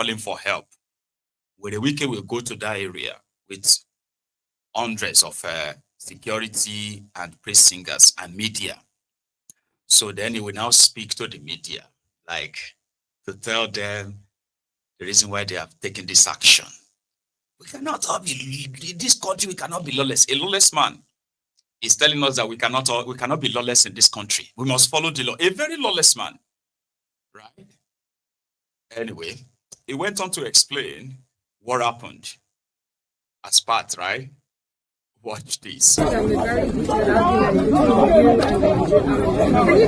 calling for help. Where the Wike will go to that area with hundreds of security and praise singers and media. So then he will now speak to the media, like to tell them the reason why they have taken this action. We cannot all be in this country. We cannot be lawless. A lawless man is telling us that we cannot be lawless in this country. We must follow the law. A very lawless man, right? Anyway, he went on to explain what happened as part, right? Watch this. Can you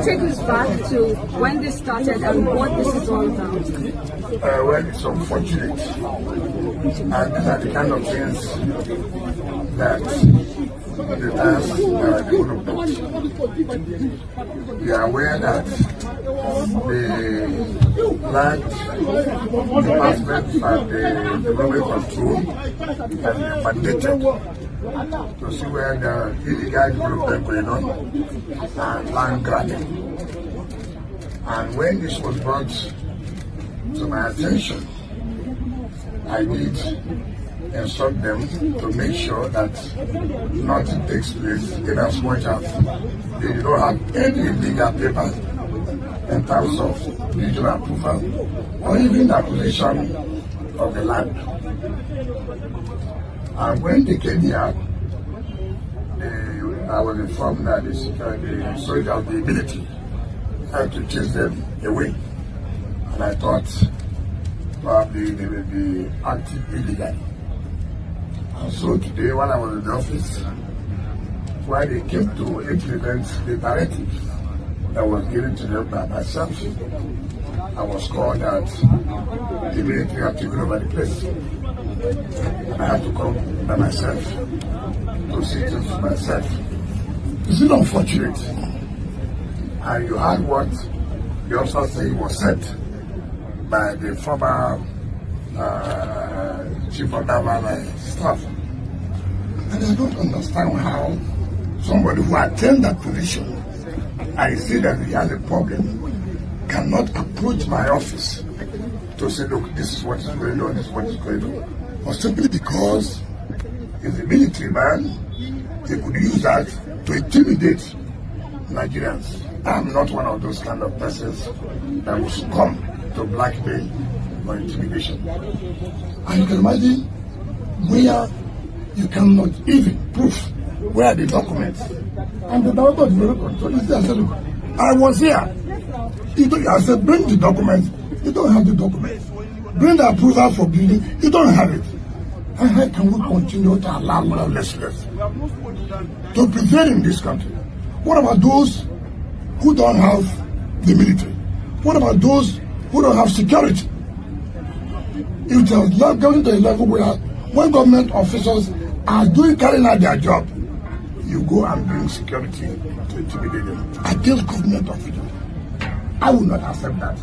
take us back to when this started and what this is all about? Well, it's unfortunate. And these are the kind of things that the task development. We are aware that the land department and the development control have been mandated to see where the illegal development going on and land grabbing. And when this was brought to my attention, I did instruct them to make sure that nothing takes place in as much as they do not have any legal papers in terms of regional approval or even acquisition of the land. And when they came here, I was informed that the soldiers of the military had to chase them away. And I thought probably they will be acting illegally. And so today, when I was in the office, while they came to implement the directive that was given to them by myself, I was called that the military had taken over the place. And I had to come by myself to see things for myself. It's still unfortunate. And you heard what the officer said was said by the former chief of Naval staff. And I don't understand how somebody who attained that position, I see that he has a problem, cannot approach my office to say, look, this is what is going on, this is what is going on. Or simply because he's a military man, he could use that to intimidate Nigerians. I'm not one of those kind of persons that will succumb to blackmail or intimidation. And you can imagine where you cannot even prove where the documents. And the director of the control is there. I said, look, I was here. I said, bring the documents. You don't have the documents. Bring the approval for building. You don't have it. And how can we continue to allow lawlessness to prevail in this country? What about those who don't have the military? What about those who don't have security? It has not gotten to a level where when government officials are carrying out their job, you go and bring security to intimidate them against government officials. I will not accept that.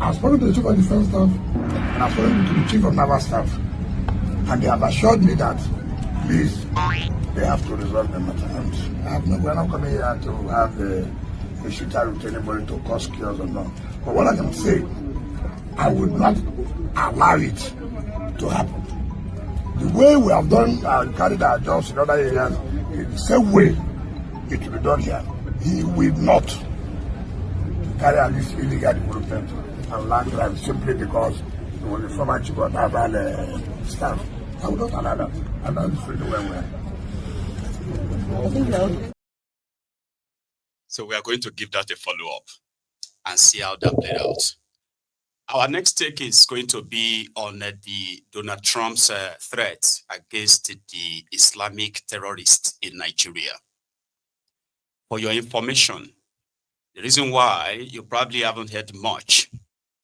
I've spoken to the Chief of Defense Staff and I've spoken to the Chief of Naval Staff, and they have assured me that, please, they have to resolve the matter. We're not coming here to have a shooter with anybody to cause chaos or not. But what I can say, I would not allow it to happen. The way we have done carried our jobs in other areas, in the same way it will be done here. He will not carry out this illegal development and land grab simply because he was the former chief of Naval staff. I would not allow that. And that is really where we are. So we are going to give that a follow-up and see how that played out. Our next take is going to be on the Donald Trump's threat against the Islamic terrorists in Nigeria. For your information, the reason why you probably haven't heard much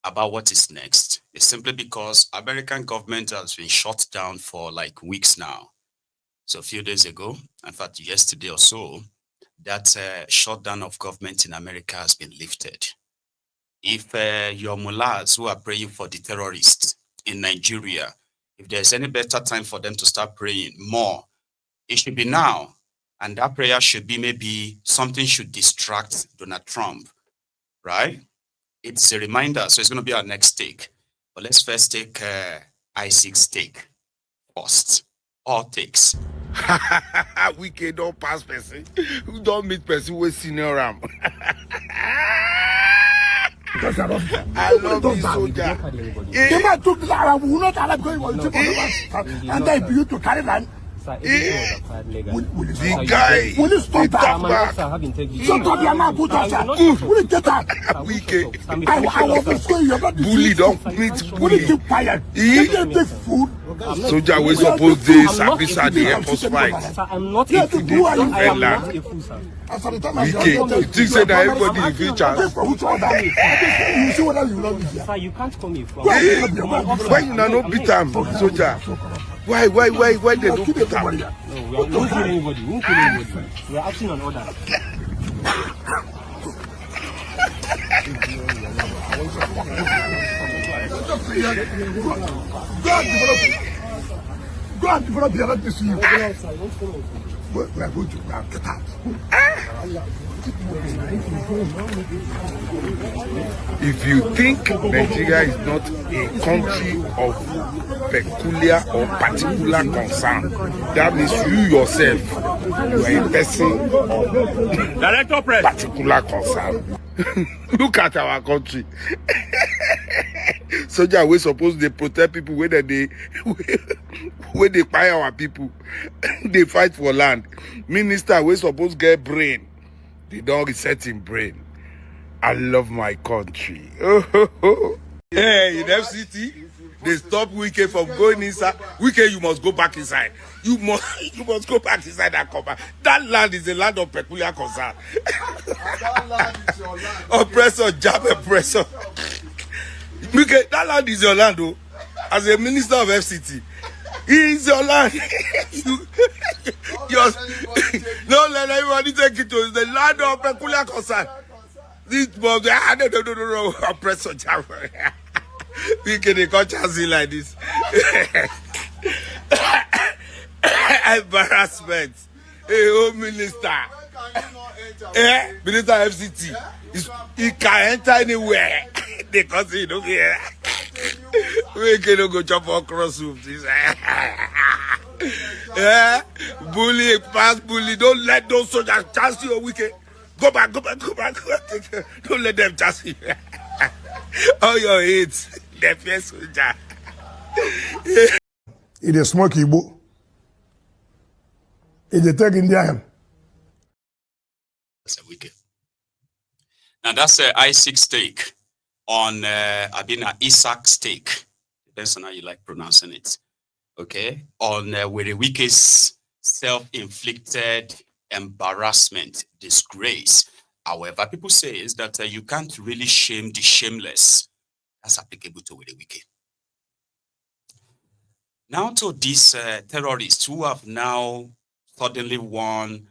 about what is next is simply because American government has been shut down for like weeks now. So a few days ago, in fact, yesterday or so, that shutdown of government in America has been lifted. If your mullahs who are praying for the terrorists in Nigeria, if there's any better time for them to start praying more, it should be now. And that prayer should be maybe something should distract Donald Trump, right? It's a reminder. So it's going to be our next take. But But let's first take I6 take first. All takes. Wike don't pass person. Who don't meet person with senior ram. I love this soldier. The man took the Arab, will not allow because he was cheap on the and then for you to carry that. The guy, Will you stop the that? top back. Shut up your mouth, put us out. Will you get out? Wike, I was in school, you're not the bully don't meet Will you bully. keep quiet? You can take food. Soldier we suppose this service at the airport fight. Sir, I'm not Yeah, a fool. who are you? I am not a fool, sir. As for the time I Wike, you think say that everybody in future? which order? You see whether you love me. Sir, you can't call me from. Why you no beat am, soldier? Why they don't beat am? No, we won't kill anybody. We won't kill anybody. We are acting on order. Go and develop the other to you. We are going to get out. If you think Nigeria is not a country of peculiar or particular concern, that means you yourself, you are a person of particular concern. Look at our country. Soldier we suppose they protect people when they buy our people. They fight for land. Minister we suppose get brain. They don't reset in brain. I love my country. Hey, in FCT, they stop Wike from going inside. Wike, you must go back inside. You must go back inside that cover. That land is a land of peculiar concern. That land is your land. Oppressor, jab oppressor. Wike, that land is your land, though. As a minister of FCT, it is your land. Don't let anybody take it to the land of peculiar concern. This boy, no, oppressor, jab. We can conscious like this. Embarrassment. Hey, home minister. Minister FCT. He can enter anywhere. Because he don't care. We can go chop for cross soup. Bully, pass bully. Don't let those soldiers chance you a weekend. Go back. Don't let them chance you. All your hits. The first soldier. It is smoke Igbo. It is take Indian. That's a wicked. Now that's a I6 take on Abina Isaac stake. Depends on how you like pronouncing it. Okay. On where the Wike's self-inflicted embarrassment, disgrace. However, people say is that you can't really shame the shameless. That's applicable to the Wike. Now to these terrorists who have now suddenly won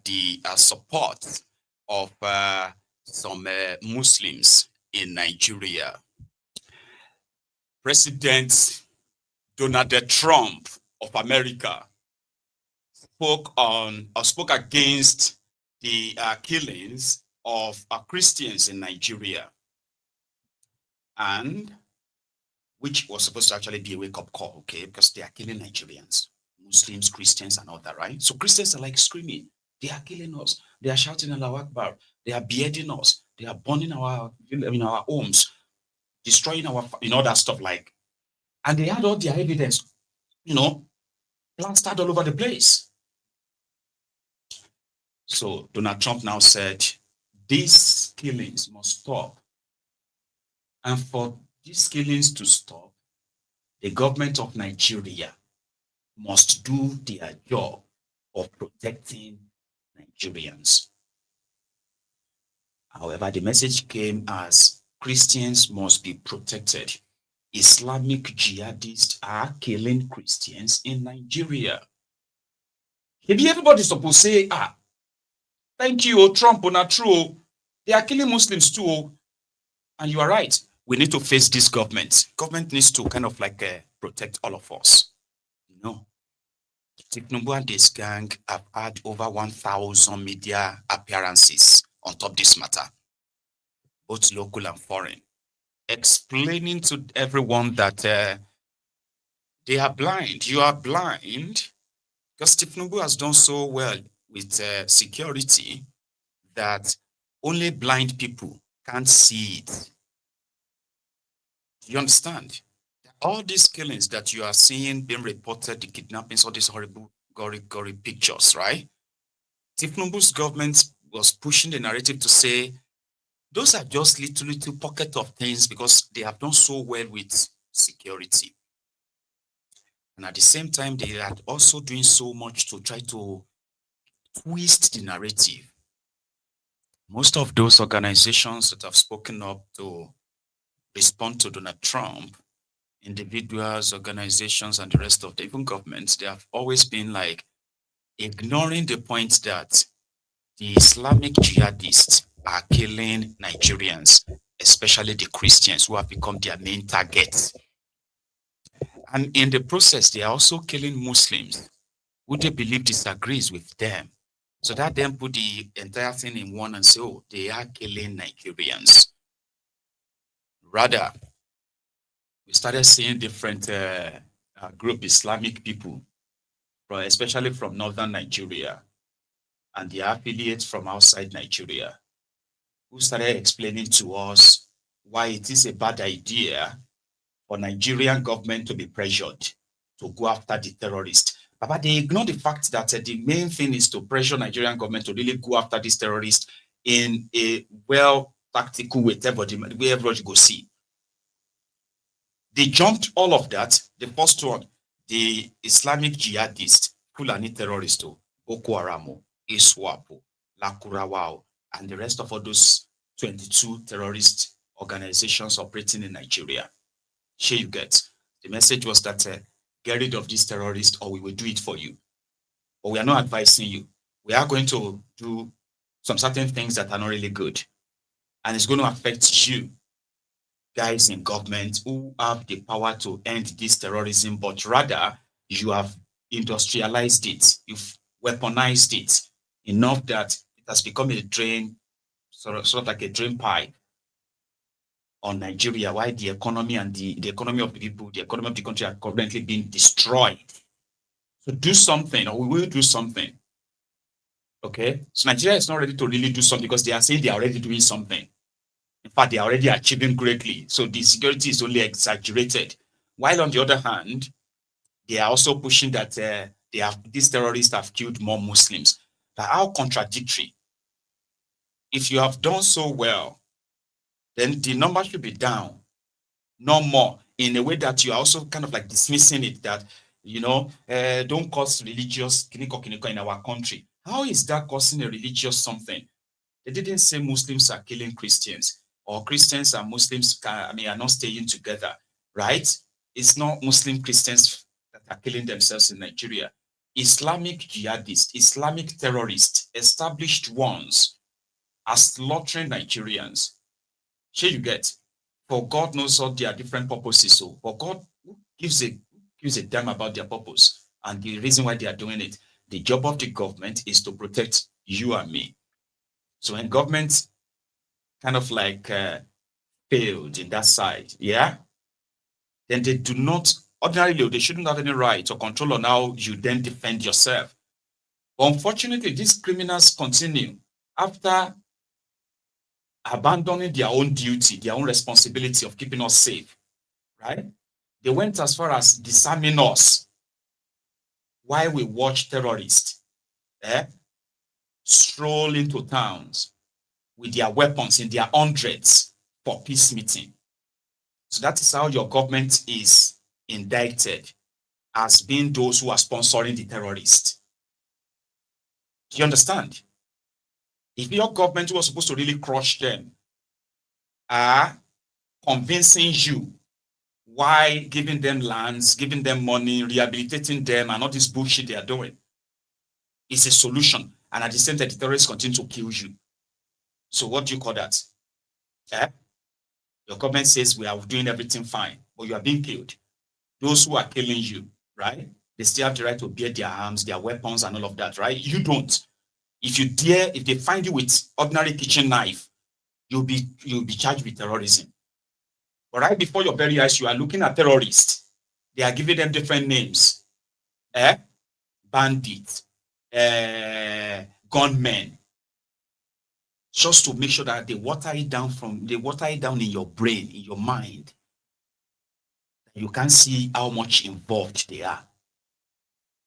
the support of some Muslims in Nigeria. President Donald Trump of America spoke against the killings of Christians in Nigeria, and which was supposed to actually be a wake-up call, okay, because they are killing Nigerians, Muslims, Christians, and all that, right? So Christians are like screaming, they are killing us, they are shouting Allahu Akbar, they are beheading us, they are burning our homes, destroying our, all that stuff, like, and they had all their evidence, plastered all over the place. So Donald Trump now said, these killings must stop. And for these killings to stop, the government of Nigeria must do their job of protecting Nigerians. However, the message came as Christians must be protected. Islamic jihadists are killing Christians in Nigeria. Maybe everybody's supposed to say, thank you, Trump, not true. They are killing Muslims too. And you are right. We need to face this government. Government needs to kind of like protect all of us. No. Tinubu and this gang have had over 1,000 media appearances on top this matter, both local and foreign. explaining to everyone that they are blind. You are blind because Tinubu has done so well with security that only blind people can't see it. Do you understand? All these killings that you are seeing being reported, the kidnappings, all these horrible, gory pictures, right? Tinubu's government was pushing the narrative to say those are just little pocket of things because they have done so well with security. And at the same time, they are also doing so much to try to twist the narrative. Most of those organizations that have spoken up to respond to Donald Trump, individuals, organizations, and the rest of the even governments, they have always been like ignoring the point that the Islamic jihadists are killing Nigerians, especially the Christians who have become their main targets. And in the process, they are also killing Muslims who they believe disagrees with them. So that then put the entire thing in one and say, oh, they are killing Nigerians. Rather, we started seeing different group Islamic people, especially from northern Nigeria, and the affiliates from outside Nigeria, who started explaining to us why it is a bad idea for Nigerian government to be pressured to go after the terrorists. But they ignore the fact that the main thing is to pressure Nigerian government to really go after these terrorists in a well tactical way, where everybody go see. They jumped all of that. The first one, the Islamic jihadist, Fulani terrorist, Boko Haram, ISWAP, Lakurawao, and the rest of all those 22 terrorist organizations operating in Nigeria. Here you get. The message was that get rid of these terrorists or we will do it for you. But we are not advising you. We are going to do some certain things that are not really good. And it's going to affect you guys in government who have the power to end this terrorism, but rather you have industrialized it. You've weaponized it enough that it has become a drain, sort of like a drain pipe on Nigeria, why the economy and the economy of the people, the economy of the country are currently being destroyed. So do something, or we will do something. Okay? So Nigeria is not ready to really do something because they are saying they are already doing something. In fact, they are already achieving greatly. So the security is only exaggerated. While on the other hand, they are also pushing that these terrorists have killed more Muslims. But how contradictory? If you have done so well, then the number should be down, no more, in a way that you are also kind of like dismissing it, that, don't cause religious kiniko in our country. How is that causing a religious something? They didn't say Muslims are killing Christians or Christians and Muslims are not staying together, right? It's not Muslim Christians that are killing themselves in Nigeria. Islamic jihadists, Islamic terrorists, established ones are slaughtering Nigerians. Here you get, for God knows all their different purposes. So, for God gives a damn about their purpose and the reason why they are doing it. The job of the government is to protect you and me. So when government kind of like failed in that side, yeah, then they do not, ordinarily, they shouldn't have any right or control on how you then defend yourself. But unfortunately, these criminals continue after abandoning their own duty, their own responsibility of keeping us safe, right? They went as far as disarming us while we watch terrorists stroll into towns with their weapons in their hundreds for peace meeting. So that is how your government is indicted, as being those who are sponsoring the terrorists. Do you understand? If your government was supposed to really crush them, are convincing you why giving them lands, giving them money, rehabilitating them, and all this bullshit they are doing is a solution. And at the same time, the terrorists continue to kill you. So what do you call that? Your government says we are doing everything fine, but you are being killed. Those who are killing you, right? They still have the right to bear their arms, their weapons, and all of that, right? You don't. If they find you with ordinary kitchen knife, you'll be charged with terrorism. But right before your very eyes, you are looking at terrorists. They are giving them different names. Bandits, gunmen. Just to make sure that they water it down in your brain, in your mind. You can see how much involved they are.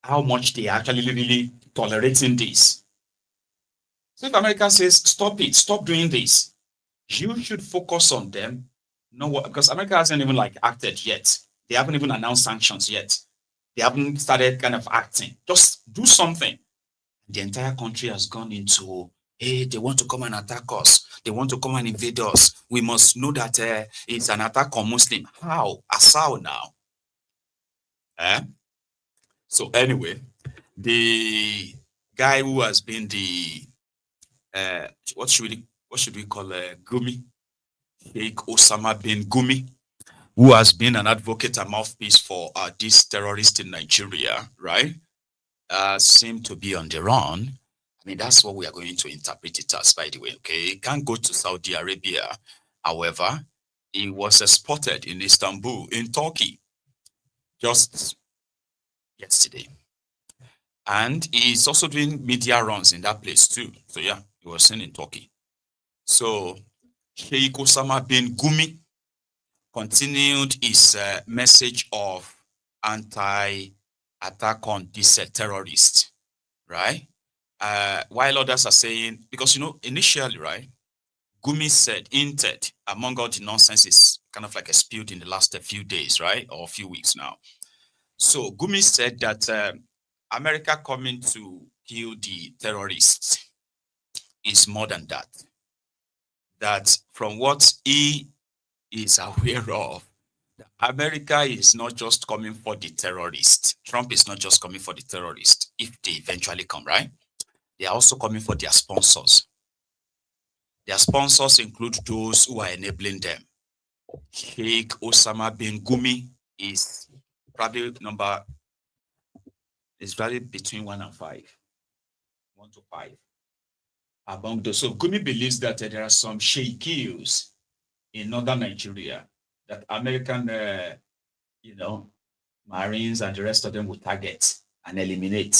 How much they are actually really tolerating this. So if America says, stop it, stop doing this, you should focus on them. No, because America hasn't even acted yet. They haven't even announced sanctions yet. They haven't started kind of acting. Just do something. The entire country has gone into, hey, they want to come and attack us. They want to come and invade us. We must know that it's an attack on Muslim. How? As how now? So anyway, the guy who has been the what should we call Gumi? Sheikh Osama bin Gumi, who has been an advocate and mouthpiece for this terrorist in Nigeria, right? Seem to be on the run. I mean, that's what we are going to interpret it as, by the way, okay? He can't go to Saudi Arabia. However, he was spotted in Istanbul, in Turkey, just yesterday. And he's also doing media runs in that place too. So yeah, he was seen in Turkey. So Sheikh Osama bin Gumi continued his message of anti-attack on this terrorist, right? While others are saying, because initially, right, Gumi said, hinted, among all the nonsense is kind of spewed in the last few days, right, or a few weeks now. So Gumi said that America coming to kill the terrorists is more than that. That from what he is aware of, America is not just coming for the terrorists. Trump is not just coming for the terrorists, if they eventually come, right? They are also coming for their sponsors. Their sponsors include those who are enabling them. Sheikh Osama bin Gumi is probably between 1 and 5. 1 to 5. Among those. So Gumi believes that there are some sheikhs in northern Nigeria that American, Marines and the rest of them will target and eliminate.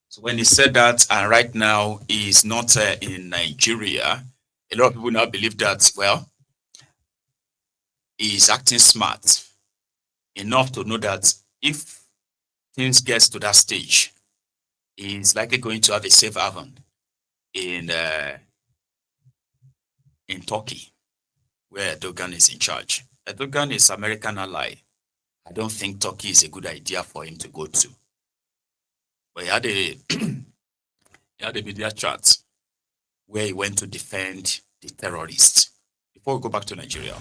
So when he said that, and right now he is not in Nigeria, a lot of people now believe that, well, he is acting smart enough to know that if things gets to that stage, he is likely going to have a safe haven in Turkey, where Erdogan is in charge. Erdogan is American ally. I don't think Turkey is a good idea for him to go to. But he had a media chat where he went to defend the terrorists. Before we go back to Nigeria.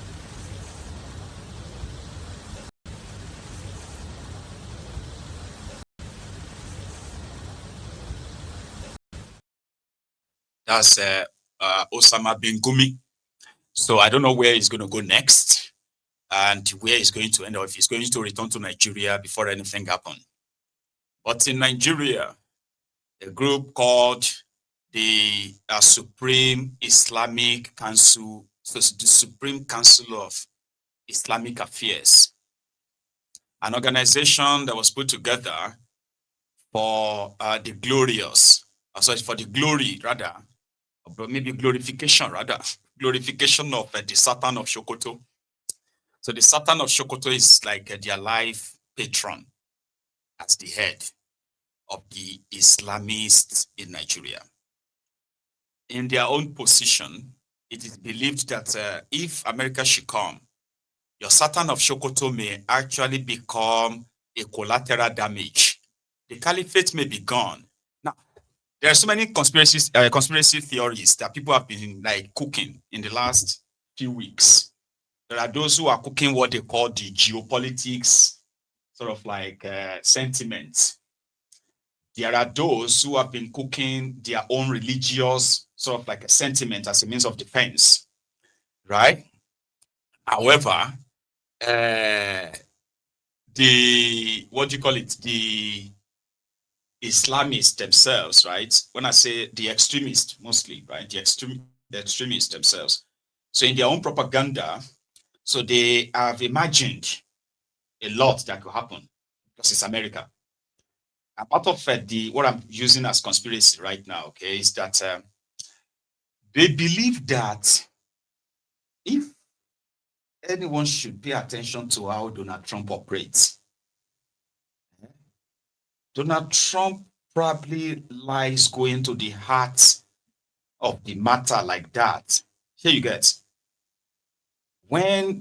That's Osama bin Gumi. So I don't know where he's going to go next and where he's going to end up, if he's going to return to Nigeria before anything happens. But in Nigeria, a group called the Supreme Islamic Council, so the Supreme Council of Islamic Affairs, an organization that was put together for the glorious, for the glory rather, but maybe glorification rather, glorification of the Sultan of Sokoto. So the Sultan of Sokoto is like their life patron at the head of the Islamists in Nigeria. In their own position, it is believed that if America should come, your Sultan of Sokoto may actually become a collateral damage. The caliphate may be gone. Now, there are so many conspiracy theories that people have been cooking in the last few weeks. There are those who are cooking what they call the geopolitics sort of sentiments. There are those who have been cooking their own religious sort of a sentiment as a means of defense, right? However, the Islamists themselves, right? When I say the extremists, mostly, right? The extremists themselves. So in their own propaganda, So they have imagined a lot that could happen because it's America. And part of what I'm using as conspiracy right now, okay, is that they believe that if anyone should pay attention to how Donald Trump operates, Donald Trump probably lies going to the heart of the matter like that. Here you get. When